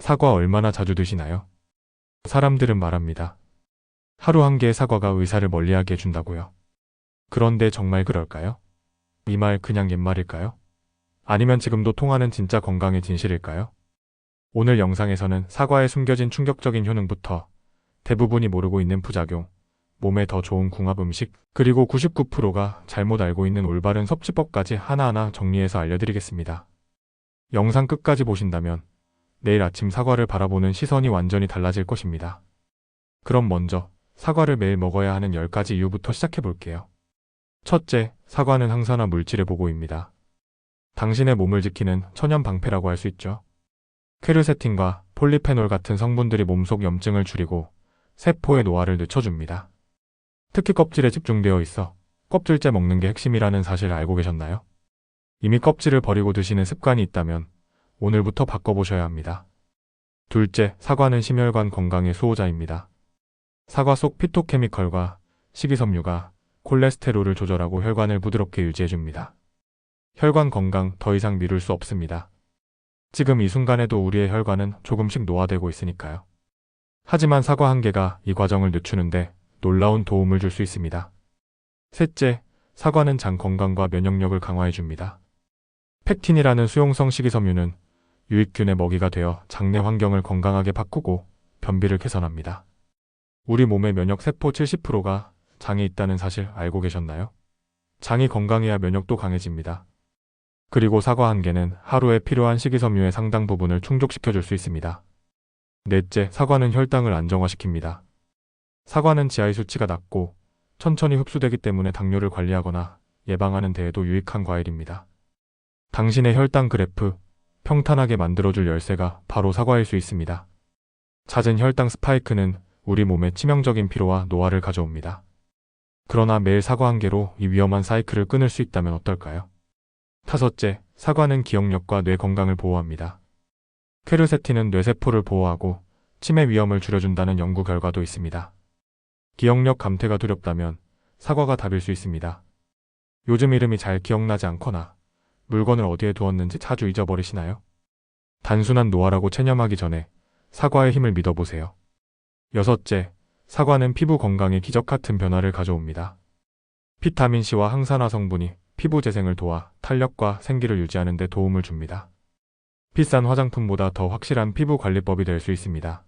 사과 얼마나 자주 드시나요? 사람들은 말합니다. 하루 한 개의 사과가 의사를 멀리하게 해준다고요. 그런데 정말 그럴까요? 이 말 그냥 옛말일까요? 아니면 지금도 통하는 진짜 건강의 진실일까요? 오늘 영상에서는 사과에 숨겨진 충격적인 효능부터 대부분이 모르고 있는 부작용, 몸에 더 좋은 궁합 음식, 그리고 99%가 잘못 알고 있는 올바른 섭취법까지 하나하나 정리해서 알려드리겠습니다. 영상 끝까지 보신다면 내일 아침 사과를 바라보는 시선이 완전히 달라질 것입니다. 그럼 먼저 사과를 매일 먹어야 하는 10가지 이유부터 시작해 볼게요. 첫째, 사과는 항산화 물질의 보고입니다. 당신의 몸을 지키는 천연 방패라고 할 수 있죠. 퀘르세틴과 폴리페놀 같은 성분들이 몸속 염증을 줄이고 세포의 노화를 늦춰줍니다. 특히 껍질에 집중되어 있어 껍질째 먹는 게 핵심이라는 사실을 알고 계셨나요? 이미 껍질을 버리고 드시는 습관이 있다면 오늘부터 바꿔보셔야 합니다. 둘째, 사과는 심혈관 건강의 수호자입니다. 사과 속 피토케미컬과 식이섬유가 콜레스테롤을 조절하고 혈관을 부드럽게 유지해줍니다. 혈관 건강 더 이상 미룰 수 없습니다. 지금 이 순간에도 우리의 혈관은 조금씩 노화되고 있으니까요. 하지만 사과 한 개가 이 과정을 늦추는데 놀라운 도움을 줄 수 있습니다. 셋째, 사과는 장 건강과 면역력을 강화해줍니다. 펙틴이라는 수용성 식이섬유는 유익균의 먹이가 되어 장내 환경을 건강하게 바꾸고 변비를 개선합니다. 우리 몸의 면역 세포 70%가 장에 있다는 사실 알고 계셨나요? 장이 건강해야 면역도 강해집니다. 그리고 사과 한 개는 하루에 필요한 식이섬유의 상당 부분을 충족시켜줄 수 있습니다. 넷째, 사과는 혈당을 안정화시킵니다. 사과는 지하의 수치가 낮고 천천히 흡수되기 때문에 당뇨를 관리하거나 예방하는 데에도 유익한 과일입니다. 당신의 혈당 그래프 평탄하게 만들어줄 열쇠가 바로 사과일 수 있습니다. 잦은 혈당 스파이크는 우리 몸에 치명적인 피로와 노화를 가져옵니다. 그러나 매일 사과 한 개로 이 위험한 사이클을 끊을 수 있다면 어떨까요? 다섯째, 사과는 기억력과 뇌 건강을 보호합니다. 퀘르세틴은 뇌세포를 보호하고 치매 위험을 줄여준다는 연구 결과도 있습니다. 기억력 감퇴가 두렵다면 사과가 답일 수 있습니다. 요즘 이름이 잘 기억나지 않거나 물건을 어디에 두었는지 자주 잊어버리시나요? 단순한 노화라고 체념하기 전에 사과의 힘을 믿어보세요. 여섯째, 사과는 피부 건강에 기적 같은 변화를 가져옵니다. 비타민C와 항산화 성분이 피부 재생을 도와 탄력과 생기를 유지하는 데 도움을 줍니다. 비싼 화장품보다 더 확실한 피부 관리법이 될 수 있습니다.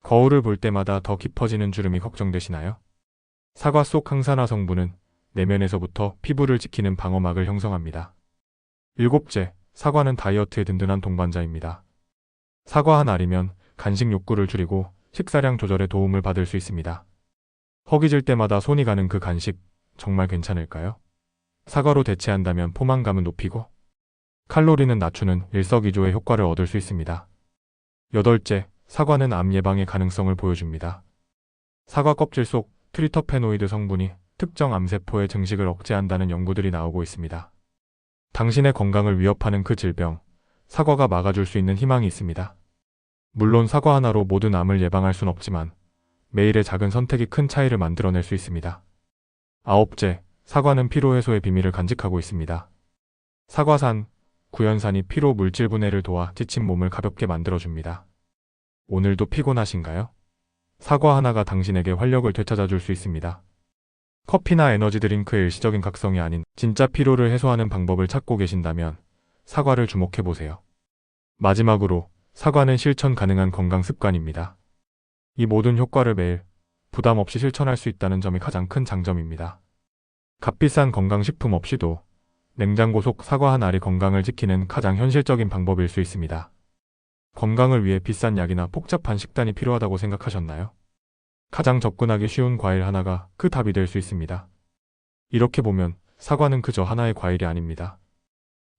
거울을 볼 때마다 더 깊어지는 주름이 걱정되시나요? 사과 속 항산화 성분은 내면에서부터 피부를 지키는 방어막을 형성합니다. 일곱째, 사과는 다이어트에 든든한 동반자입니다. 사과 한 알이면 간식 욕구를 줄이고 식사량 조절에 도움을 받을 수 있습니다. 허기질 때마다 손이 가는 그 간식 정말 괜찮을까요? 사과로 대체한다면 포만감은 높이고 칼로리는 낮추는 일석이조의 효과를 얻을 수 있습니다. 여덟째, 사과는 암 예방의 가능성을 보여줍니다. 사과 껍질 속 트리터페노이드 성분이 특정 암세포의 증식을 억제한다는 연구들이 나오고 있습니다. 당신의 건강을 위협하는 그 질병, 사과가 막아줄 수 있는 희망이 있습니다. 물론 사과 하나로 모든 암을 예방할 순 없지만 매일의 작은 선택이 큰 차이를 만들어낼 수 있습니다. 아홉째, 사과는 피로 해소의 비밀을 간직하고 있습니다. 사과산, 구연산이 피로 물질 분해를 도와 지친 몸을 가볍게 만들어줍니다. 오늘도 피곤하신가요? 사과 하나가 당신에게 활력을 되찾아줄 수 있습니다. 커피나 에너지 드링크의 일시적인 각성이 아닌 진짜 피로를 해소하는 방법을 찾고 계신다면 사과를 주목해보세요. 마지막으로 사과는 실천 가능한 건강 습관입니다. 이 모든 효과를 매일 부담 없이 실천할 수 있다는 점이 가장 큰 장점입니다. 값비싼 건강식품 없이도 냉장고 속 사과 한 알이 건강을 지키는 가장 현실적인 방법일 수 있습니다. 건강을 위해 비싼 약이나 복잡한 식단이 필요하다고 생각하셨나요? 가장 접근하기 쉬운 과일 하나가 그 답이 될 수 있습니다. 이렇게 보면 사과는 그저 하나의 과일이 아닙니다.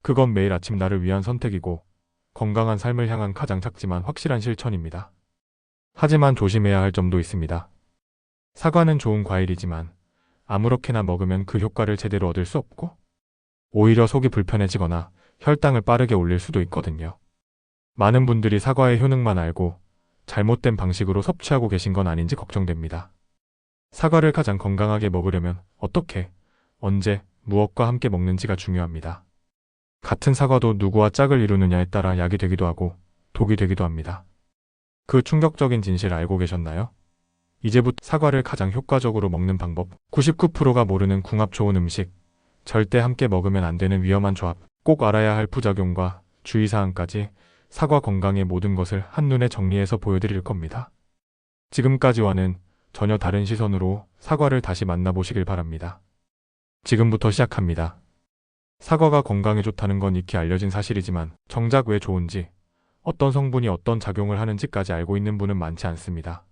그건 매일 아침 나를 위한 선택이고 건강한 삶을 향한 가장 작지만 확실한 실천입니다. 하지만 조심해야 할 점도 있습니다. 사과는 좋은 과일이지만 아무렇게나 먹으면 그 효과를 제대로 얻을 수 없고 오히려 속이 불편해지거나 혈당을 빠르게 올릴 수도 있거든요. 많은 분들이 사과의 효능만 알고 잘못된 방식으로 섭취하고 계신 건 아닌지 걱정됩니다. 사과를 가장 건강하게 먹으려면 어떻게, 언제, 무엇과 함께 먹는지가 중요합니다. 같은 사과도 누구와 짝을 이루느냐에 따라 약이 되기도 하고 독이 되기도 합니다. 그 충격적인 진실 알고 계셨나요? 이제부터 사과를 가장 효과적으로 먹는 방법, 99%가 모르는 궁합 좋은 음식, 절대 함께 먹으면 안 되는 위험한 조합, 꼭 알아야 할 부작용과 주의사항까지 사과 건강의 모든 것을 한눈에 정리해서 보여드릴 겁니다. 지금까지와는 전혀 다른 시선으로 사과를 다시 만나보시길 바랍니다. 지금부터 시작합니다. 사과가 건강에 좋다는 건 익히 알려진 사실이지만 정작 왜 좋은지, 어떤 성분이 어떤 작용을 하는지까지 알고 있는 분은 많지 않습니다.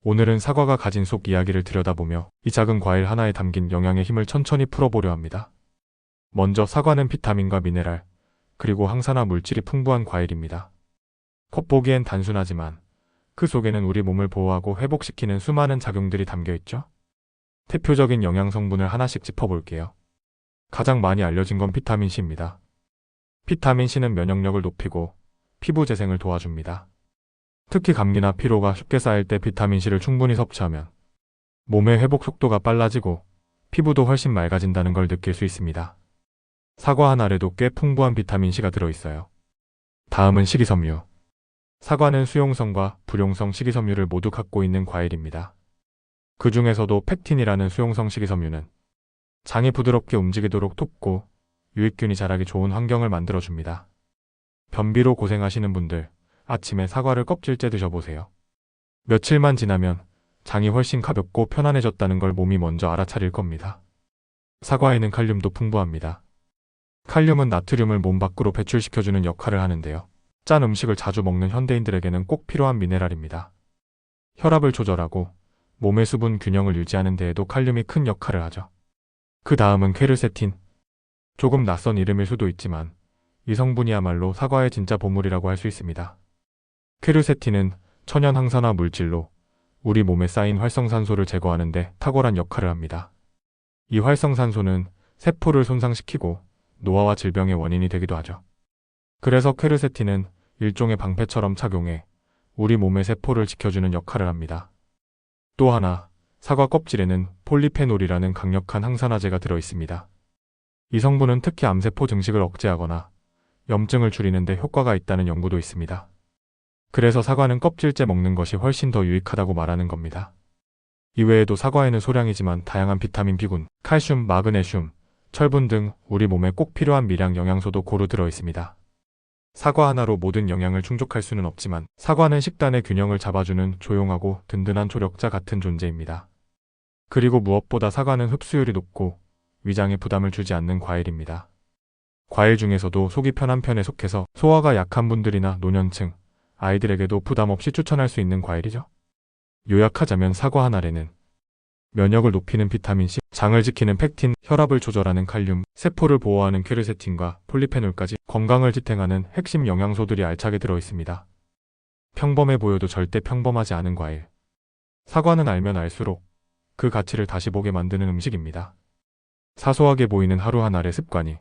오늘은 사과가 가진 속 이야기를 들여다보며 이 작은 과일 하나에 담긴 영양의 힘을 천천히 풀어보려 합니다. 먼저 사과는 비타민과 미네랄, 그리고 항산화 물질이 풍부한 과일입니다. 겉보기엔 단순하지만 그 속에는 우리 몸을 보호하고 회복시키는 수많은 작용들이 담겨 있죠. 대표적인 영양 성분을 하나씩 짚어볼게요. 가장 많이 알려진 건 비타민C입니다. 비타민C는 면역력을 높이고 피부 재생을 도와줍니다. 특히 감기나 피로가 쉽게 쌓일 때 비타민C를 충분히 섭취하면 몸의 회복 속도가 빨라지고 피부도 훨씬 맑아진다는 걸 느낄 수 있습니다. 사과 한 알에도 꽤 풍부한 비타민C가 들어있어요. 다음은 식이섬유. 사과는 수용성과 불용성 식이섬유를 모두 갖고 있는 과일입니다. 그 중에서도 팩틴이라는 수용성 식이섬유는 장이 부드럽게 움직이도록 돕고 유익균이 자라기 좋은 환경을 만들어줍니다. 변비로 고생하시는 분들, 아침에 사과를 껍질째 드셔보세요. 며칠만 지나면 장이 훨씬 가볍고 편안해졌다는 걸 몸이 먼저 알아차릴 겁니다. 사과에는 칼륨도 풍부합니다. 칼륨은 나트륨을 몸 밖으로 배출시켜주는 역할을 하는데요. 짠 음식을 자주 먹는 현대인들에게는 꼭 필요한 미네랄입니다. 혈압을 조절하고 몸의 수분 균형을 유지하는 데에도 칼륨이 큰 역할을 하죠. 그 다음은 퀘르세틴. 조금 낯선 이름일 수도 있지만 이 성분이야말로 사과의 진짜 보물이라고 할 수 있습니다. 퀘르세틴은 천연 항산화 물질로 우리 몸에 쌓인 활성산소를 제거하는 데 탁월한 역할을 합니다. 이 활성산소는 세포를 손상시키고 노화와 질병의 원인이 되기도 하죠. 그래서 퀘르세틴은 일종의 방패처럼 착용해 우리 몸의 세포를 지켜주는 역할을 합니다. 또 하나, 사과 껍질에는 폴리페놀이라는 강력한 항산화제가 들어있습니다. 이 성분은 특히 암세포 증식을 억제하거나 염증을 줄이는 데 효과가 있다는 연구도 있습니다. 그래서 사과는 껍질째 먹는 것이 훨씬 더 유익하다고 말하는 겁니다. 이외에도 사과에는 소량이지만 다양한 비타민 B군, 칼슘, 마그네슘, 철분 등 우리 몸에 꼭 필요한 미량 영양소도 고루 들어있습니다. 사과 하나로 모든 영양을 충족할 수는 없지만 사과는 식단의 균형을 잡아주는 조용하고 든든한 조력자 같은 존재입니다. 그리고 무엇보다 사과는 흡수율이 높고 위장에 부담을 주지 않는 과일입니다. 과일 중에서도 속이 편한 편에 속해서 소화가 약한 분들이나 노년층, 아이들에게도 부담 없이 추천할 수 있는 과일이죠. 요약하자면 사과 한 알에는 면역을 높이는 비타민C, 장을 지키는 팩틴, 혈압을 조절하는 칼륨, 세포를 보호하는 퀘르세틴과 폴리페놀까지 건강을 지탱하는 핵심 영양소들이 알차게 들어있습니다. 평범해 보여도 절대 평범하지 않은 과일. 사과는 알면 알수록 그 가치를 다시 보게 만드는 음식입니다. 사소하게 보이는 하루 한 알의 습관이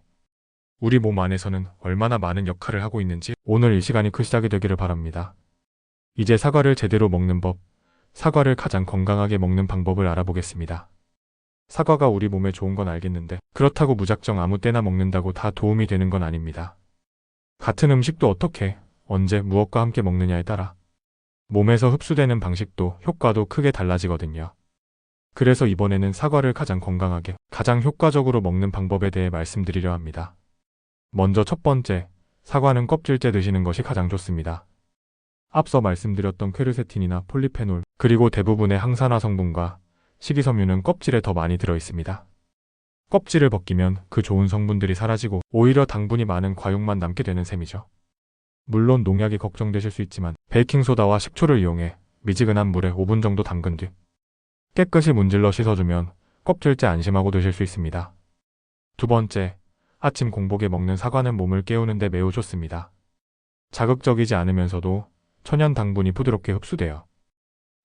우리 몸 안에서는 얼마나 많은 역할을 하고 있는지 오늘 이 시간이 그 시작이 되기를 바랍니다. 이제 사과를 제대로 먹는 법, 사과를 가장 건강하게 먹는 방법을 알아보겠습니다. 사과가 우리 몸에 좋은 건 알겠는데 그렇다고 무작정 아무 때나 먹는다고 다 도움이 되는 건 아닙니다. 같은 음식도 어떻게, 언제, 무엇과 함께 먹느냐에 따라 몸에서 흡수되는 방식도 효과도 크게 달라지거든요. 그래서 이번에는 사과를 가장 건강하게, 가장 효과적으로 먹는 방법에 대해 말씀드리려 합니다. 먼저 첫 번째, 사과는 껍질째 드시는 것이 가장 좋습니다. 앞서 말씀드렸던 퀘르세틴이나 폴리페놀, 그리고 대부분의 항산화 성분과 식이섬유는 껍질에 더 많이 들어있습니다. 껍질을 벗기면 그 좋은 성분들이 사라지고 오히려 당분이 많은 과육만 남게 되는 셈이죠. 물론 농약이 걱정되실 수 있지만 베이킹소다와 식초를 이용해 미지근한 물에 5분 정도 담근 뒤 깨끗이 문질러 씻어주면 껍질째 안심하고 드실 수 있습니다. 두 번째, 아침 공복에 먹는 사과는 몸을 깨우는 데 매우 좋습니다. 자극적이지 않으면서도 천연 당분이 부드럽게 흡수되어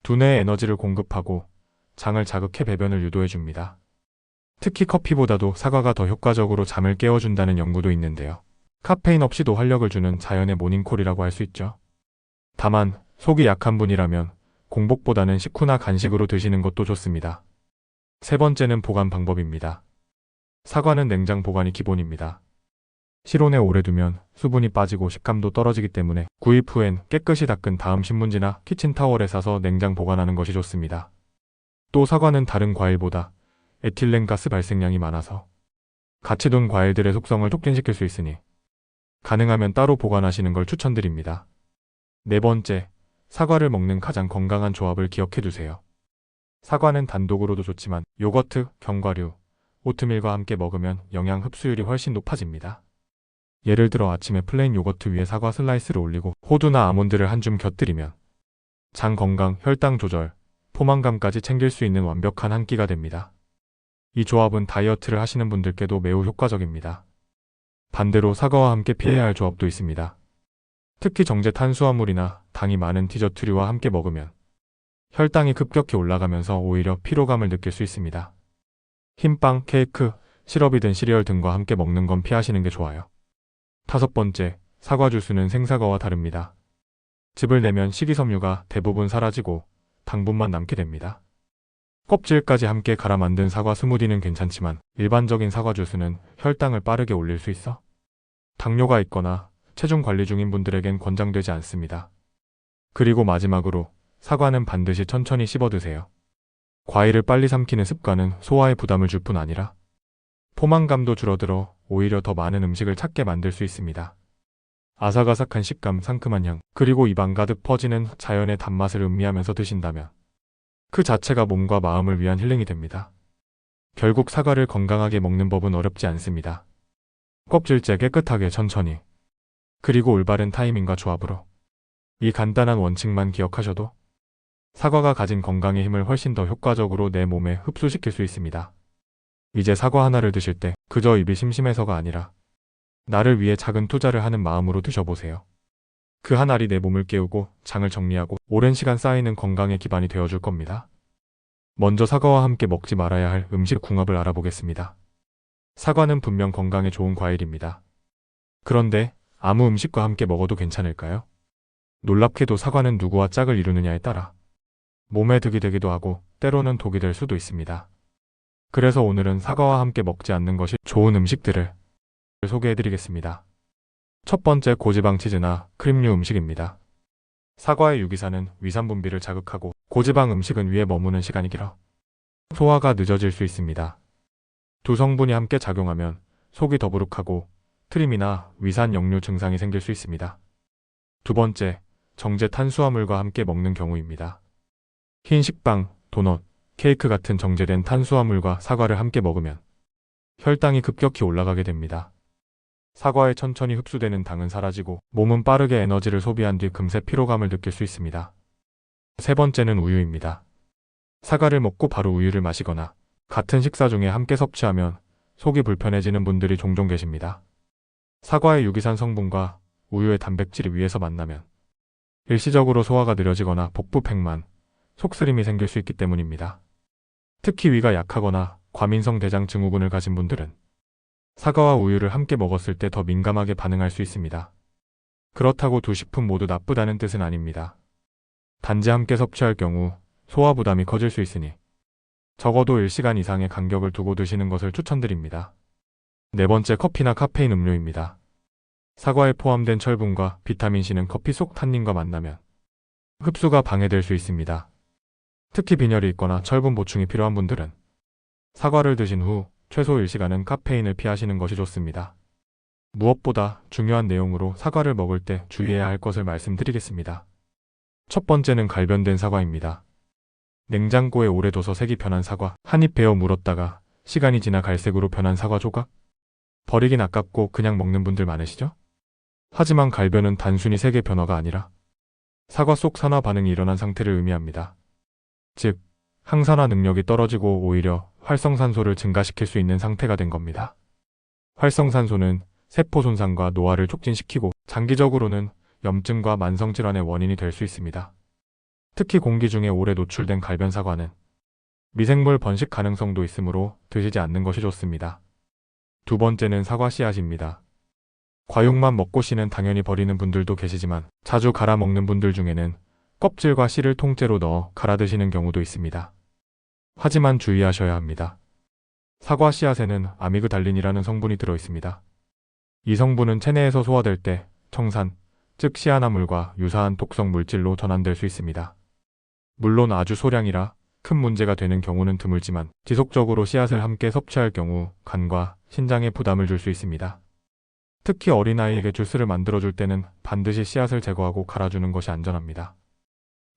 두뇌에 에너지를 공급하고 장을 자극해 배변을 유도해줍니다. 특히 커피보다도 사과가 더 효과적으로 잠을 깨워준다는 연구도 있는데요. 카페인 없이도 활력을 주는 자연의 모닝콜이라고 할 수 있죠. 다만 속이 약한 분이라면 공복보다는 식후나 간식으로 드시는 것도 좋습니다. 세 번째는 보관 방법입니다. 사과는 냉장 보관이 기본입니다. 실온에 오래 두면 수분이 빠지고 식감도 떨어지기 때문에 구입 후엔 깨끗이 닦은 다음 신문지나 키친타월에 싸서 냉장 보관하는 것이 좋습니다. 또 사과는 다른 과일보다 에틸렌 가스 발생량이 많아서 같이 둔 과일들의 속성을 촉진시킬 수 있으니 가능하면 따로 보관하시는 걸 추천드립니다. 네 번째, 사과를 먹는 가장 건강한 조합을 기억해 두세요. 사과는 단독으로도 좋지만 요거트, 견과류, 오트밀과 함께 먹으면 영양 흡수율이 훨씬 높아집니다. 예를 들어 아침에 플레인 요거트 위에 사과 슬라이스를 올리고 호두나 아몬드를 한 줌 곁들이면 장 건강, 혈당 조절, 포만감까지 챙길 수 있는 완벽한 한 끼가 됩니다. 이 조합은 다이어트를 하시는 분들께도 매우 효과적입니다. 반대로 사과와 함께 피해야 할 조합도 있습니다. 특히 정제 탄수화물이나 당이 많은 디저트류와 함께 먹으면 혈당이 급격히 올라가면서 오히려 피로감을 느낄 수 있습니다. 흰빵, 케이크, 시럽이 든 시리얼 등과 함께 먹는 건 피하시는 게 좋아요. 다섯 번째, 사과 주스는 생사과와 다릅니다. 즙을 내면 식이섬유가 대부분 사라지고 당분만 남게 됩니다. 껍질까지 함께 갈아 만든 사과 스무디는 괜찮지만 일반적인 사과 주스는 혈당을 빠르게 올릴 수 있어 당뇨가 있거나 체중 관리 중인 분들에겐 권장되지 않습니다. 그리고 마지막으로 사과는 반드시 천천히 씹어 드세요. 과일을 빨리 삼키는 습관은 소화에 부담을 줄 뿐 아니라 포만감도 줄어들어 오히려 더 많은 음식을 찾게 만들 수 있습니다. 아삭아삭한 식감, 상큼한 향, 그리고 입안 가득 퍼지는 자연의 단맛을 음미하면서 드신다면 그 자체가 몸과 마음을 위한 힐링이 됩니다. 결국 사과를 건강하게 먹는 법은 어렵지 않습니다. 껍질째 깨끗하게 천천히, 그리고 올바른 타이밍과 조합으로 이 간단한 원칙만 기억하셔도 사과가 가진 건강의 힘을 훨씬 더 효과적으로 내 몸에 흡수시킬 수 있습니다. 이제 사과 하나를 드실 때 그저 입이 심심해서가 아니라 나를 위해 작은 투자를 하는 마음으로 드셔보세요. 그 한 알이 내 몸을 깨우고 장을 정리하고 오랜 시간 쌓이는 건강의 기반이 되어줄 겁니다. 먼저 사과와 함께 먹지 말아야 할 음식 궁합을 알아보겠습니다. 사과는 분명 건강에 좋은 과일입니다. 그런데 아무 음식과 함께 먹어도 괜찮을까요? 놀랍게도 사과는 누구와 짝을 이루느냐에 따라 몸에 득이 되기도 하고 때로는 독이 될 수도 있습니다. 그래서 오늘은 사과와 함께 먹지 않는 것이 좋은 음식들을 소개해드리겠습니다. 첫 번째, 고지방 치즈나 크림류 음식입니다. 사과의 유기산은 위산 분비를 자극하고 고지방 음식은 위에 머무는 시간이 길어 소화가 늦어질 수 있습니다. 두 성분이 함께 작용하면 속이 더부룩하고 트림이나 위산 역류 증상이 생길 수 있습니다. 두 번째, 정제 탄수화물과 함께 먹는 경우입니다. 흰 식빵, 도넛, 케이크 같은 정제된 탄수화물과 사과를 함께 먹으면 혈당이 급격히 올라가게 됩니다. 사과에 천천히 흡수되는 당은 사라지고 몸은 빠르게 에너지를 소비한 뒤 금세 피로감을 느낄 수 있습니다. 세 번째는 우유입니다. 사과를 먹고 바로 우유를 마시거나 같은 식사 중에 함께 섭취하면 속이 불편해지는 분들이 종종 계십니다. 사과의 유기산 성분과 우유의 단백질이 위에서 만나면 일시적으로 소화가 느려지거나 복부 팽만, 속쓰림이 생길 수 있기 때문입니다. 특히 위가 약하거나 과민성 대장 증후군을 가진 분들은 사과와 우유를 함께 먹었을 때 더 민감하게 반응할 수 있습니다. 그렇다고 두 식품 모두 나쁘다는 뜻은 아닙니다. 단지 함께 섭취할 경우 소화 부담이 커질 수 있으니 적어도 1시간 이상의 간격을 두고 드시는 것을 추천드립니다. 네 번째, 커피나 카페인 음료입니다. 사과에 포함된 철분과 비타민C는 커피 속 탄닌과 만나면 흡수가 방해될 수 있습니다. 특히 빈혈이 있거나 철분 보충이 필요한 분들은 사과를 드신 후 최소 1시간은 카페인을 피하시는 것이 좋습니다. 무엇보다 중요한 내용으로 사과를 먹을 때 주의해야 할 것을 말씀드리겠습니다. 첫 번째는 갈변된 사과입니다. 냉장고에 오래 둬서 색이 변한 사과, 한 입 베어 물었다가 시간이 지나 갈색으로 변한 사과 조각? 버리긴 아깝고 그냥 먹는 분들 많으시죠? 하지만 갈변은 단순히 색의 변화가 아니라 사과 속 산화 반응이 일어난 상태를 의미합니다. 즉, 항산화 능력이 떨어지고 오히려 활성산소를 증가시킬 수 있는 상태가 된 겁니다. 활성산소는 세포 손상과 노화를 촉진시키고 장기적으로는 염증과 만성질환의 원인이 될 수 있습니다. 특히 공기 중에 오래 노출된 갈변 사과는 미생물 번식 가능성도 있으므로 드시지 않는 것이 좋습니다. 두 번째는 사과 씨앗입니다. 과육만 먹고 씨는 당연히 버리는 분들도 계시지만 자주 갈아 먹는 분들 중에는 껍질과 씨를 통째로 넣어 갈아 드시는 경우도 있습니다. 하지만 주의하셔야 합니다. 사과 씨앗에는 아미그달린이라는 성분이 들어 있습니다. 이 성분은 체내에서 소화될 때 청산, 즉 시아나물과 유사한 독성 물질로 전환될 수 있습니다. 물론 아주 소량이라 큰 문제가 되는 경우는 드물지만 지속적으로 씨앗을 함께 섭취할 경우 간과 신장에 부담을 줄 수 있습니다. 특히 어린아이에게 주스를 만들어줄 때는 반드시 씨앗을 제거하고 갈아주는 것이 안전합니다.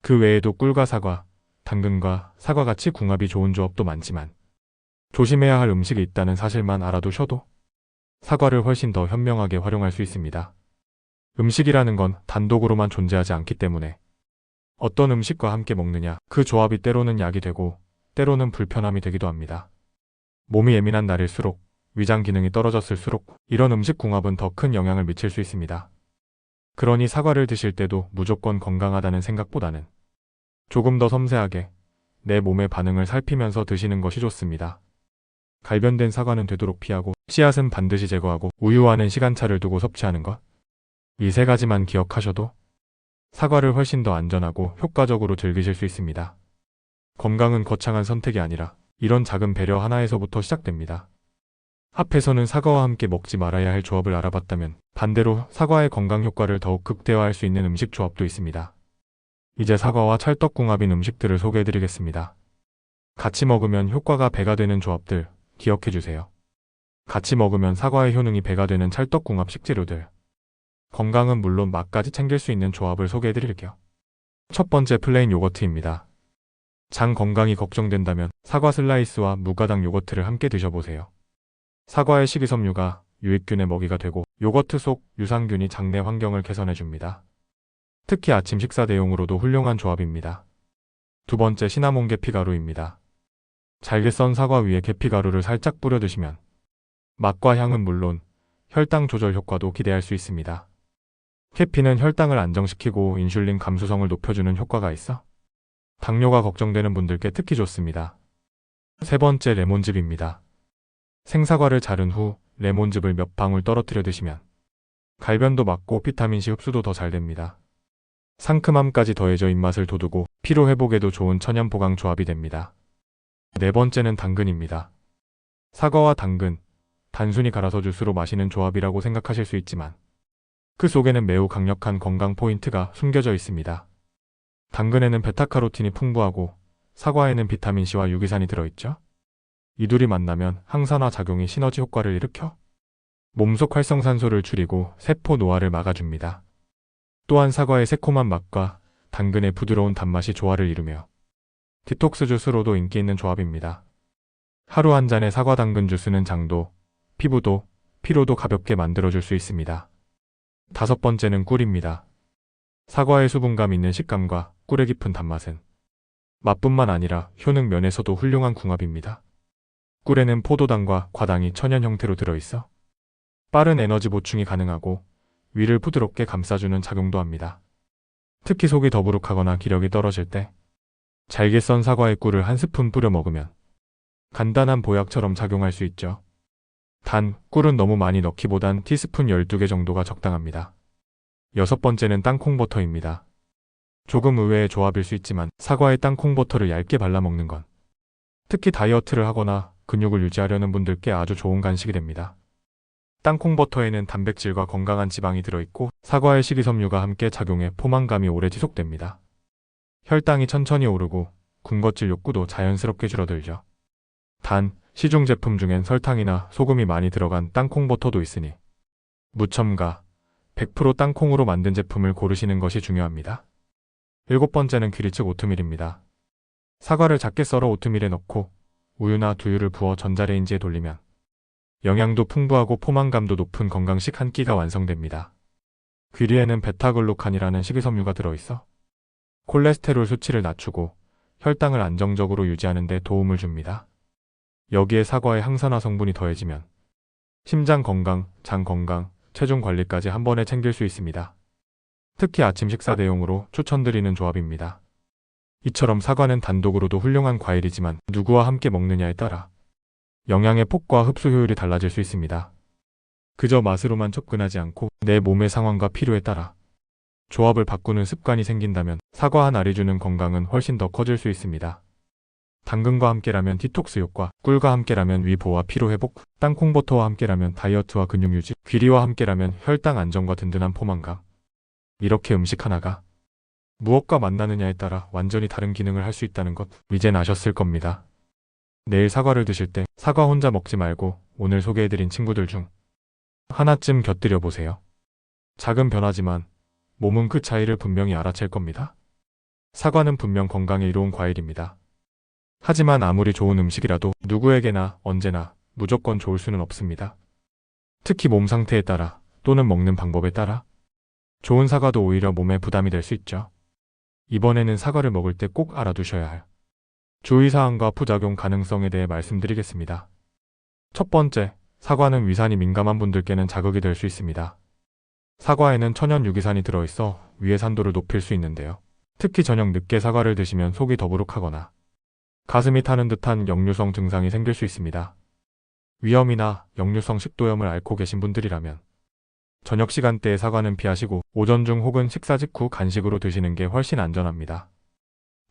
그 외에도 꿀과 사과, 당근과 사과같이 궁합이 좋은 조합도 많지만 조심해야 할 음식이 있다는 사실만 알아두셔도 사과를 훨씬 더 현명하게 활용할 수 있습니다. 음식이라는 건 단독으로만 존재하지 않기 때문에 어떤 음식과 함께 먹느냐, 그 조합이 때로는 약이 되고 때로는 불편함이 되기도 합니다. 몸이 예민한 날일수록, 위장 기능이 떨어졌을수록 이런 음식 궁합은 더 큰 영향을 미칠 수 있습니다. 그러니 사과를 드실 때도 무조건 건강하다는 생각보다는 조금 더 섬세하게 내 몸의 반응을 살피면서 드시는 것이 좋습니다. 갈변된 사과는 되도록 피하고 씨앗은 반드시 제거하고 우유와는 시간차를 두고 섭취하는 것. 이 세 가지만 기억하셔도 사과를 훨씬 더 안전하고 효과적으로 즐기실 수 있습니다. 건강은 거창한 선택이 아니라 이런 작은 배려 하나에서부터 시작됩니다. 앞에서는 사과와 함께 먹지 말아야 할 조합을 알아봤다면 반대로 사과의 건강 효과를 더욱 극대화할 수 있는 음식 조합도 있습니다. 이제 사과와 찰떡궁합인 음식들을 소개해드리겠습니다. 같이 먹으면 효과가 배가 되는 조합들 기억해주세요. 같이 먹으면 사과의 효능이 배가 되는 찰떡궁합 식재료들. 건강은 물론 맛까지 챙길 수 있는 조합을 소개해드릴게요. 첫 번째 플레인 요거트입니다. 장 건강이 걱정된다면 사과 슬라이스와 무가당 요거트를 함께 드셔보세요. 사과의 식이섬유가 유익균의 먹이가 되고 요거트 속 유산균이 장내 환경을 개선해줍니다. 특히 아침 식사 대용으로도 훌륭한 조합입니다. 두 번째 시나몬 계피가루입니다. 잘게 썬 사과 위에 계피가루를 살짝 뿌려 드시면 맛과 향은 물론 혈당 조절 효과도 기대할 수 있습니다. 계피는 혈당을 안정시키고 인슐린 감수성을 높여주는 효과가 있어 당뇨가 걱정되는 분들께 특히 좋습니다. 세 번째 레몬즙입니다. 생사과를 자른 후 레몬즙을 몇 방울 떨어뜨려 드시면 갈변도 막고 비타민C 흡수도 더 잘 됩니다. 상큼함까지 더해져 입맛을 돋우고 피로 회복에도 좋은 천연 보강 조합이 됩니다. 네 번째는 당근입니다. 사과와 당근, 단순히 갈아서 주스로 마시는 조합이라고 생각하실 수 있지만 그 속에는 매우 강력한 건강 포인트가 숨겨져 있습니다. 당근에는 베타카로틴이 풍부하고 사과에는 비타민C와 유기산이 들어있죠. 이 둘이 만나면 항산화 작용이 시너지 효과를 일으켜 몸속 활성산소를 줄이고 세포 노화를 막아줍니다. 또한 사과의 새콤한 맛과 당근의 부드러운 단맛이 조화를 이루며 디톡스 주스로도 인기 있는 조합입니다. 하루 한 잔의 사과 당근 주스는 장도, 피부도, 피로도 가볍게 만들어줄 수 있습니다. 다섯 번째는 꿀입니다. 사과의 수분감 있는 식감과 꿀의 깊은 단맛은 맛뿐만 아니라 효능 면에서도 훌륭한 궁합입니다. 꿀에는 포도당과 과당이 천연 형태로 들어있어 빠른 에너지 보충이 가능하고 위를 부드럽게 감싸주는 작용도 합니다. 특히 속이 더부룩하거나 기력이 떨어질 때 잘게 썬 사과의 꿀을 한 스푼 뿌려 먹으면 간단한 보약처럼 작용할 수 있죠. 단, 꿀은 너무 많이 넣기보단 티스푼 12개 정도가 적당합니다. 여섯 번째는 땅콩버터입니다. 조금 의외의 조합일 수 있지만 사과에 땅콩버터를 얇게 발라 먹는 건 특히 다이어트를 하거나 근육을 유지하려는 분들께 아주 좋은 간식이 됩니다. 땅콩버터에는 단백질과 건강한 지방이 들어있고 사과의 식이섬유가 함께 작용해 포만감이 오래 지속됩니다. 혈당이 천천히 오르고 군것질 욕구도 자연스럽게 줄어들죠. 단, 시중 제품 중엔 설탕이나 소금이 많이 들어간 땅콩버터도 있으니 무첨가 100% 땅콩으로 만든 제품을 고르시는 것이 중요합니다. 일곱 번째는 귀리츠 오트밀입니다. 사과를 작게 썰어 오트밀에 넣고 우유나 두유를 부어 전자레인지에 돌리면 영양도 풍부하고 포만감도 높은 건강식 한 끼가 완성됩니다. 귀리에는 베타글루칸이라는 식이섬유가 들어있어 콜레스테롤 수치를 낮추고 혈당을 안정적으로 유지하는 데 도움을 줍니다. 여기에 사과의 항산화 성분이 더해지면 심장 건강, 장 건강, 체중 관리까지 한 번에 챙길 수 있습니다. 특히 아침 식사 대용으로 추천드리는 조합입니다. 이처럼 사과는 단독으로도 훌륭한 과일이지만 누구와 함께 먹느냐에 따라 영양의 폭과 흡수 효율이 달라질 수 있습니다. 그저 맛으로만 접근하지 않고 내 몸의 상황과 필요에 따라 조합을 바꾸는 습관이 생긴다면 사과 한 알이 주는 건강은 훨씬 더 커질 수 있습니다. 당근과 함께라면 디톡스 효과, 꿀과 함께라면 위보와 피로회복, 땅콩버터와 함께라면 다이어트와 근육유지, 귀리와 함께라면 혈당 안정과 든든한 포만감. 이렇게 음식 하나가 무엇과 만나느냐에 따라 완전히 다른 기능을 할 수 있다는 것 이젠 아셨을 겁니다. 내일 사과를 드실 때 사과 혼자 먹지 말고 오늘 소개해드린 친구들 중 하나쯤 곁들여 보세요. 작은 변화지만 몸은 그 차이를 분명히 알아챌 겁니다. 사과는 분명 건강에 이로운 과일입니다. 하지만 아무리 좋은 음식이라도 누구에게나 언제나 무조건 좋을 수는 없습니다. 특히 몸 상태에 따라 또는 먹는 방법에 따라 좋은 사과도 오히려 몸에 부담이 될 수 있죠. 이번에는 사과를 먹을 때 꼭 알아두셔야 할 주의사항과 부작용 가능성에 대해 말씀드리겠습니다. 첫 번째, 사과는 위산이 민감한 분들께는 자극이 될 수 있습니다. 사과에는 천연 유기산이 들어있어 위의 산도를 높일 수 있는데요. 특히 저녁 늦게 사과를 드시면 속이 더부룩하거나 가슴이 타는 듯한 역류성 증상이 생길 수 있습니다. 위염이나 역류성 식도염을 앓고 계신 분들이라면 저녁 시간대에 사과는 피하시고 오전 중 혹은 식사 직후 간식으로 드시는 게 훨씬 안전합니다.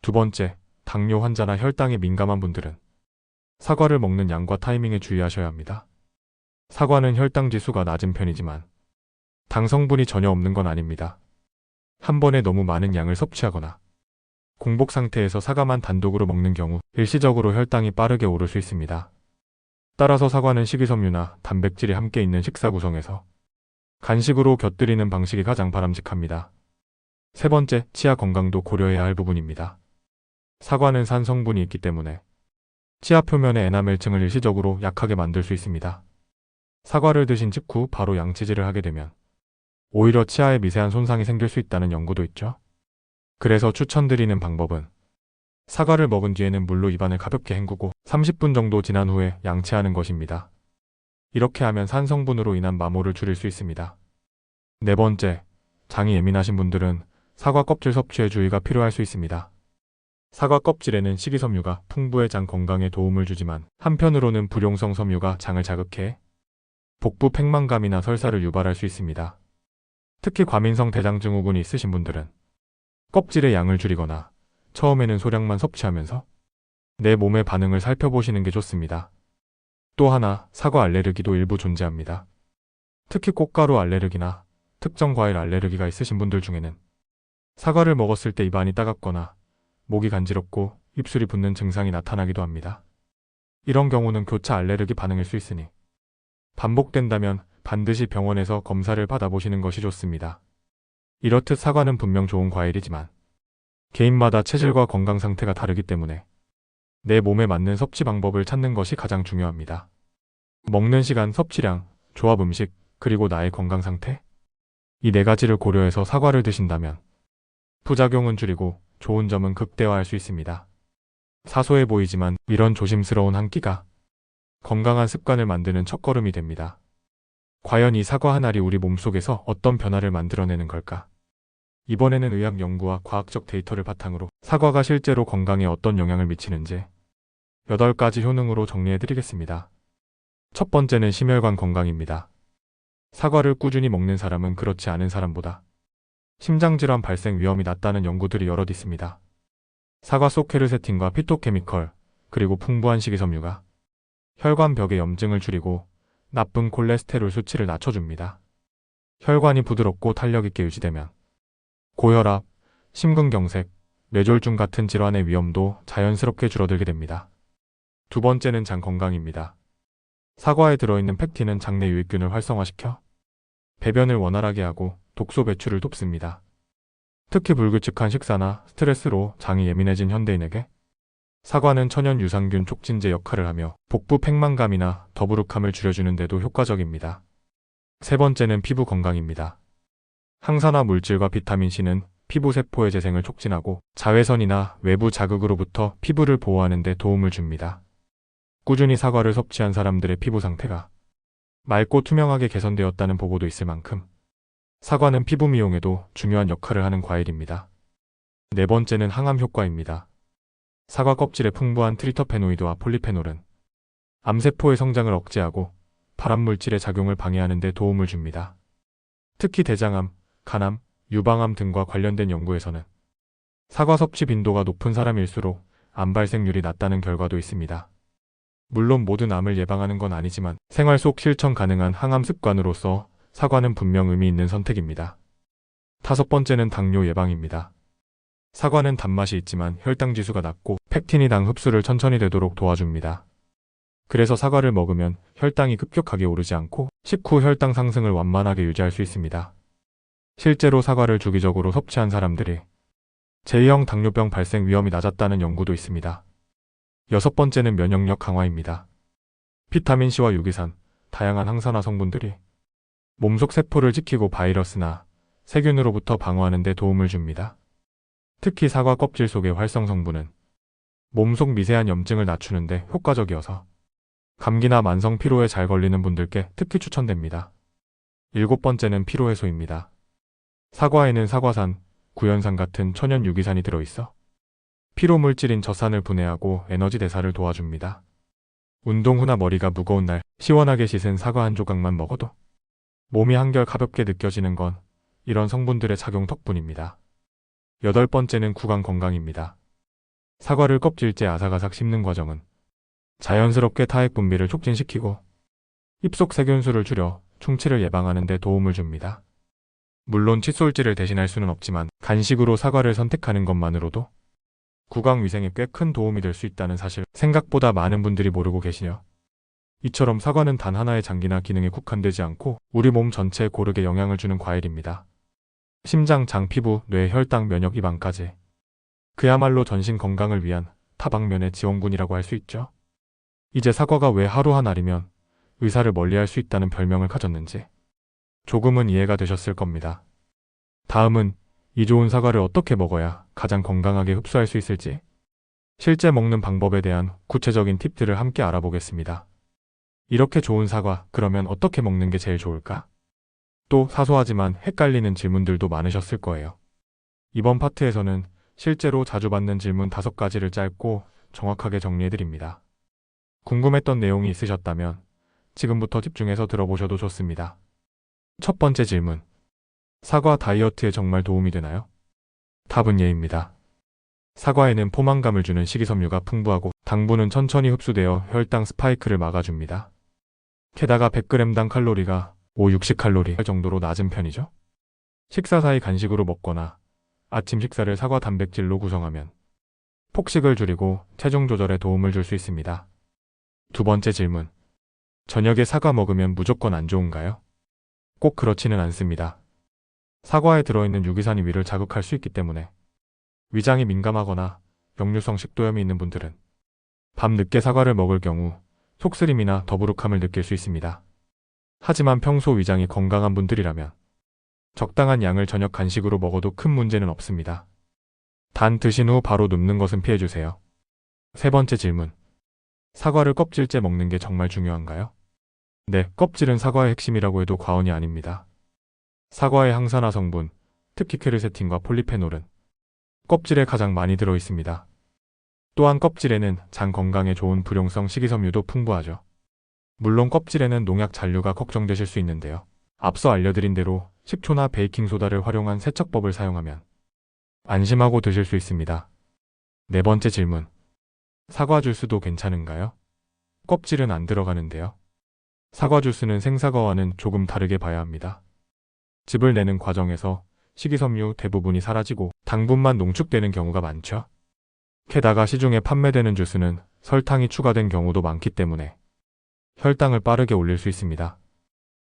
두 번째, 당뇨 환자나 혈당에 민감한 분들은 사과를 먹는 양과 타이밍에 주의하셔야 합니다. 사과는 혈당 지수가 낮은 편이지만 당 성분이 전혀 없는 건 아닙니다. 한 번에 너무 많은 양을 섭취하거나 공복 상태에서 사과만 단독으로 먹는 경우 일시적으로 혈당이 빠르게 오를 수 있습니다. 따라서 사과는 식이섬유나 단백질이 함께 있는 식사 구성에서 간식으로 곁들이는 방식이 가장 바람직합니다. 세 번째, 치아 건강도 고려해야 할 부분입니다. 사과는 산 성분이 있기 때문에 치아 표면의 에나멜층을 일시적으로 약하게 만들 수 있습니다. 사과를 드신 직후 바로 양치질을 하게 되면 오히려 치아에 미세한 손상이 생길 수 있다는 연구도 있죠. 그래서 추천드리는 방법은 사과를 먹은 뒤에는 물로 입안을 가볍게 헹구고 30분 정도 지난 후에 양치하는 것입니다. 이렇게 하면 산 성분으로 인한 마모를 줄일 수 있습니다. 네 번째, 장이 예민하신 분들은 사과 껍질 섭취에 주의가 필요할 수 있습니다. 사과 껍질에는 식이섬유가 풍부해 장 건강에 도움을 주지만 한편으로는 불용성 섬유가 장을 자극해 복부 팽만감이나 설사를 유발할 수 있습니다. 특히 과민성 대장증후군이 있으신 분들은 껍질의 양을 줄이거나 처음에는 소량만 섭취하면서 내 몸의 반응을 살펴보시는 게 좋습니다. 또 하나, 사과 알레르기도 일부 존재합니다. 특히 꽃가루 알레르기나 특정 과일 알레르기가 있으신 분들 중에는 사과를 먹었을 때 입안이 따갑거나 목이 간지럽고 입술이 붓는 증상이 나타나기도 합니다. 이런 경우는 교차 알레르기 반응일 수 있으니 반복된다면 반드시 병원에서 검사를 받아보시는 것이 좋습니다. 이렇듯 사과는 분명 좋은 과일이지만 개인마다 체질과 건강 상태가 다르기 때문에 내 몸에 맞는 섭취 방법을 찾는 것이 가장 중요합니다. 먹는 시간, 섭취량, 조합 음식, 그리고 나의 건강 상태? 이 네 가지를 고려해서 사과를 드신다면 부작용은 줄이고 좋은 점은 극대화할 수 있습니다. 사소해 보이지만 이런 조심스러운 한 끼가 건강한 습관을 만드는 첫걸음이 됩니다. 과연 이 사과 한 알이 우리 몸속에서 어떤 변화를 만들어내는 걸까? 이번에는 의학 연구와 과학적 데이터를 바탕으로 사과가 실제로 건강에 어떤 영향을 미치는지 8가지 효능으로 정리해드리겠습니다. 첫 번째는 심혈관 건강입니다. 사과를 꾸준히 먹는 사람은 그렇지 않은 사람보다 심장질환 발생 위험이 낮다는 연구들이 여럿 있습니다. 사과 속 케르세틴과 피토케미컬, 그리고 풍부한 식이섬유가 혈관벽의 염증을 줄이고 나쁜 콜레스테롤 수치를 낮춰줍니다. 혈관이 부드럽고 탄력 있게 유지되면 고혈압, 심근경색, 뇌졸중 같은 질환의 위험도 자연스럽게 줄어들게 됩니다. 두 번째는 장 건강입니다. 사과에 들어있는 팩틴은 장내 유익균을 활성화시켜 배변을 원활하게 하고 독소 배출을 돕습니다. 특히 불규칙한 식사나 스트레스로 장이 예민해진 현대인에게 사과는 천연 유산균 촉진제 역할을 하며 복부 팽만감이나 더부룩함을 줄여주는 데도 효과적입니다. 세 번째는 피부 건강입니다. 항산화 물질과 비타민C는 피부 세포의 재생을 촉진하고 자외선이나 외부 자극으로부터 피부를 보호하는 데 도움을 줍니다. 꾸준히 사과를 섭취한 사람들의 피부 상태가 맑고 투명하게 개선되었다는 보고도 있을 만큼 사과는 피부 미용에도 중요한 역할을 하는 과일입니다. 네 번째는 항암 효과입니다. 사과 껍질에 풍부한 트리터페노이드와 폴리페놀은 암세포의 성장을 억제하고 발암물질의 작용을 방해하는 데 도움을 줍니다. 특히 대장암, 간암, 유방암 등과 관련된 연구에서는 사과 섭취 빈도가 높은 사람일수록 암 발생률이 낮다는 결과도 있습니다. 물론 모든 암을 예방하는 건 아니지만 생활 속 실천 가능한 항암 습관으로서 사과는 분명 의미 있는 선택입니다. 다섯 번째는 당뇨 예방입니다. 사과는 단맛이 있지만 혈당 지수가 낮고 펙틴이 당 흡수를 천천히 되도록 도와줍니다. 그래서 사과를 먹으면 혈당이 급격하게 오르지 않고 식후 혈당 상승을 완만하게 유지할 수 있습니다. 실제로 사과를 주기적으로 섭취한 사람들이 제2형 당뇨병 발생 위험이 낮았다는 연구도 있습니다. 여섯 번째는 면역력 강화입니다. 비타민C와 유기산, 다양한 항산화 성분들이 몸속 세포를 지키고 바이러스나 세균으로부터 방어하는 데 도움을 줍니다. 특히 사과 껍질 속의 활성 성분은 몸속 미세한 염증을 낮추는 데 효과적이어서 감기나 만성 피로에 잘 걸리는 분들께 특히 추천됩니다. 일곱 번째는 피로 해소입니다. 사과에는 사과산, 구연산 같은 천연 유기산이 들어있어 피로 물질인 젖산을 분해하고 에너지 대사를 도와줍니다. 운동 후나 머리가 무거운 날 시원하게 씻은 사과 한 조각만 먹어도 몸이 한결 가볍게 느껴지는 건 이런 성분들의 작용 덕분입니다. 여덟 번째는 구강 건강입니다. 사과를 껍질째 아삭아삭 씹는 과정은 자연스럽게 타액 분비를 촉진시키고 입속 세균수를 줄여 충치를 예방하는 데 도움을 줍니다. 물론 칫솔질을 대신할 수는 없지만 간식으로 사과를 선택하는 것만으로도 구강 위생에 꽤 큰 도움이 될 수 있다는 사실 생각보다 많은 분들이 모르고 계시죠? 이처럼 사과는 단 하나의 장기나 기능에 국한되지 않고 우리 몸 전체에 고르게 영향을 주는 과일입니다. 심장, 장, 피부, 뇌, 혈당, 면역, 입안까지 그야말로 전신 건강을 위한 다방면의 지원군이라고 할 수 있죠. 이제 사과가 왜 하루 한 알이면 의사를 멀리할 수 있다는 별명을 가졌는지 조금은 이해가 되셨을 겁니다. 다음은 이 좋은 사과를 어떻게 먹어야 가장 건강하게 흡수할 수 있을지 실제 먹는 방법에 대한 구체적인 팁들을 함께 알아보겠습니다. 이렇게 좋은 사과, 그러면 어떻게 먹는 게 제일 좋을까? 또 사소하지만 헷갈리는 질문들도 많으셨을 거예요. 이번 파트에서는 실제로 자주 받는 질문 5가지를 짧고 정확하게 정리해드립니다. 궁금했던 내용이 있으셨다면 지금부터 집중해서 들어보셔도 좋습니다. 첫 번째 질문. 사과 다이어트에 정말 도움이 되나요? 답은 예입니다. 사과에는 포만감을 주는 식이섬유가 풍부하고 당분은 천천히 흡수되어 혈당 스파이크를 막아줍니다. 게다가 100g당 칼로리가 560칼로리 정도로 낮은 편이죠. 식사 사이 간식으로 먹거나 아침 식사를 사과 단백질로 구성하면 폭식을 줄이고 체중 조절에 도움을 줄 수 있습니다. 두 번째 질문. 저녁에 사과 먹으면 무조건 안 좋은가요? 꼭 그렇지는 않습니다. 사과에 들어있는 유기산이 위를 자극할 수 있기 때문에 위장이 민감하거나 역류성 식도염이 있는 분들은 밤 늦게 사과를 먹을 경우 속쓰림이나 더부룩함을 느낄 수 있습니다. 하지만 평소 위장이 건강한 분들이라면 적당한 양을 저녁 간식으로 먹어도 큰 문제는 없습니다. 단 드신 후 바로 눕는 것은 피해주세요. 세 번째 질문. 사과를 껍질째 먹는 게 정말 중요한가요? 네, 껍질은 사과의 핵심이라고 해도 과언이 아닙니다. 사과의 항산화 성분, 특히 퀘르세틴과 폴리페놀은 껍질에 가장 많이 들어있습니다. 또한 껍질에는 장 건강에 좋은 불용성 식이섬유도 풍부하죠. 물론 껍질에는 농약 잔류가 걱정되실 수 있는데요. 앞서 알려드린 대로 식초나 베이킹소다를 활용한 세척법을 사용하면 안심하고 드실 수 있습니다. 네 번째 질문. 사과 주스도 괜찮은가요? 껍질은 안 들어가는데요. 사과 주스는 생사과와는 조금 다르게 봐야 합니다. 즙을 내는 과정에서 식이섬유 대부분이 사라지고 당분만 농축되는 경우가 많죠. 게다가 시중에 판매되는 주스는 설탕이 추가된 경우도 많기 때문에 혈당을 빠르게 올릴 수 있습니다.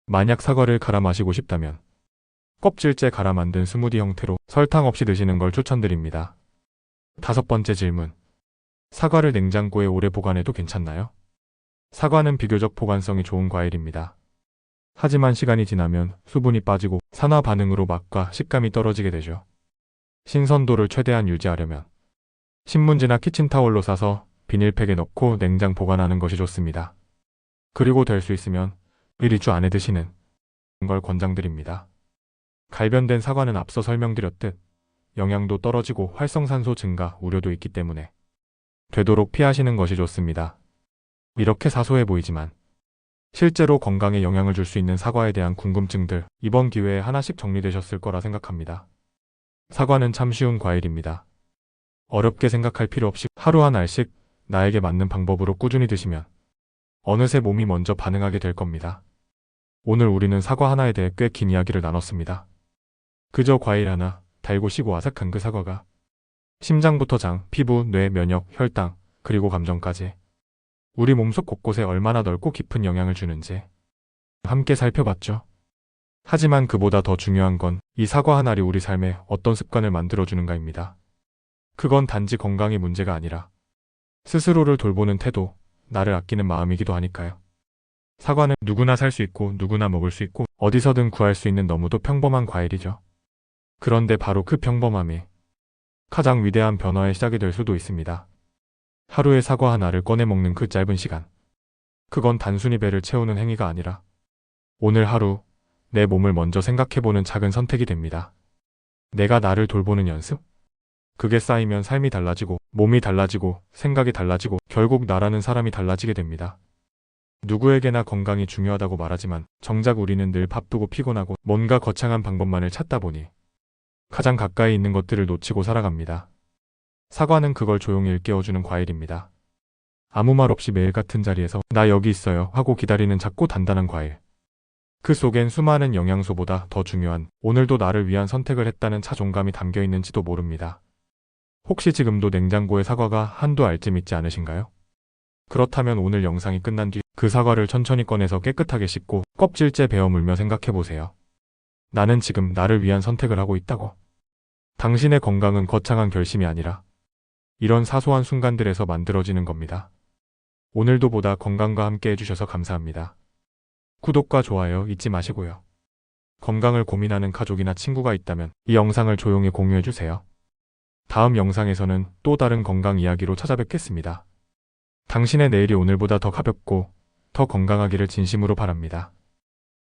만약 사과를 갈아 마시고 싶다면 껍질째 갈아 만든 스무디 형태로 설탕 없이 드시는 걸 추천드립니다. 다섯 번째 질문. 사과를 냉장고에 오래 보관해도 괜찮나요? 사과는 비교적 보관성이 좋은 과일입니다. 하지만 시간이 지나면 수분이 빠지고 산화 반응으로 맛과 식감이 떨어지게 되죠. 신선도를 최대한 유지하려면 신문지나 키친타올로 싸서 비닐팩에 넣고 냉장 보관하는 것이 좋습니다. 그리고 될 수 있으면 1~2주 안에 드시는 걸 권장드립니다. 갈변된 사과는 앞서 설명드렸듯 영양도 떨어지고 활성산소 증가 우려도 있기 때문에 되도록 피하시는 것이 좋습니다. 이렇게 사소해 보이지만 실제로 건강에 영향을 줄 수 있는 사과에 대한 궁금증들 이번 기회에 하나씩 정리되셨을 거라 생각합니다. 사과는 참 쉬운 과일입니다. 어렵게 생각할 필요 없이 하루 한 알씩 나에게 맞는 방법으로 꾸준히 드시면 어느새 몸이 먼저 반응하게 될 겁니다. 오늘 우리는 사과 하나에 대해 꽤 긴 이야기를 나눴습니다. 그저 과일 하나, 달고 시고 아삭한 그 사과가 심장부터 장, 피부, 뇌, 면역, 혈당, 그리고 감정까지 우리 몸속 곳곳에 얼마나 넓고 깊은 영향을 주는지 함께 살펴봤죠. 하지만 그보다 더 중요한 건 이 사과 한 알이 우리 삶에 어떤 습관을 만들어주는가입니다. 그건 단지 건강이 문제가 아니라 스스로를 돌보는 태도, 나를 아끼는 마음이기도 하니까요. 사과는 누구나 살 수 있고 누구나 먹을 수 있고 어디서든 구할 수 있는 너무도 평범한 과일이죠. 그런데 바로 그 평범함이 가장 위대한 변화의 시작이 될 수도 있습니다. 하루에 사과 하나를 꺼내 먹는 그 짧은 시간. 그건 단순히 배를 채우는 행위가 아니라 오늘 하루 내 몸을 먼저 생각해보는 작은 선택이 됩니다. 내가 나를 돌보는 연습? 그게 쌓이면 삶이 달라지고 몸이 달라지고 생각이 달라지고 결국 나라는 사람이 달라지게 됩니다. 누구에게나 건강이 중요하다고 말하지만 정작 우리는 늘 바쁘고 피곤하고 뭔가 거창한 방법만을 찾다 보니 가장 가까이 있는 것들을 놓치고 살아갑니다. 사과는 그걸 조용히 일깨워주는 과일입니다. 아무 말 없이 매일 같은 자리에서 나 여기 있어요 하고 기다리는 작고 단단한 과일. 그 속엔 수많은 영양소보다 더 중요한 오늘도 나를 위한 선택을 했다는 자존감이 담겨 있는지도 모릅니다. 혹시 지금도 냉장고에 사과가 한두 알쯤 있지 않으신가요? 그렇다면 오늘 영상이 끝난 뒤 그 사과를 천천히 꺼내서 깨끗하게 씻고 껍질째 베어 물며 생각해보세요. 나는 지금 나를 위한 선택을 하고 있다고. 당신의 건강은 거창한 결심이 아니라 이런 사소한 순간들에서 만들어지는 겁니다. 오늘도 보다 건강과 함께 해주셔서 감사합니다. 구독과 좋아요 잊지 마시고요. 건강을 고민하는 가족이나 친구가 있다면 이 영상을 조용히 공유해주세요. 다음 영상에서는 또 다른 건강 이야기로 찾아뵙겠습니다. 당신의 내일이 오늘보다 더 가볍고 더 건강하기를 진심으로 바랍니다.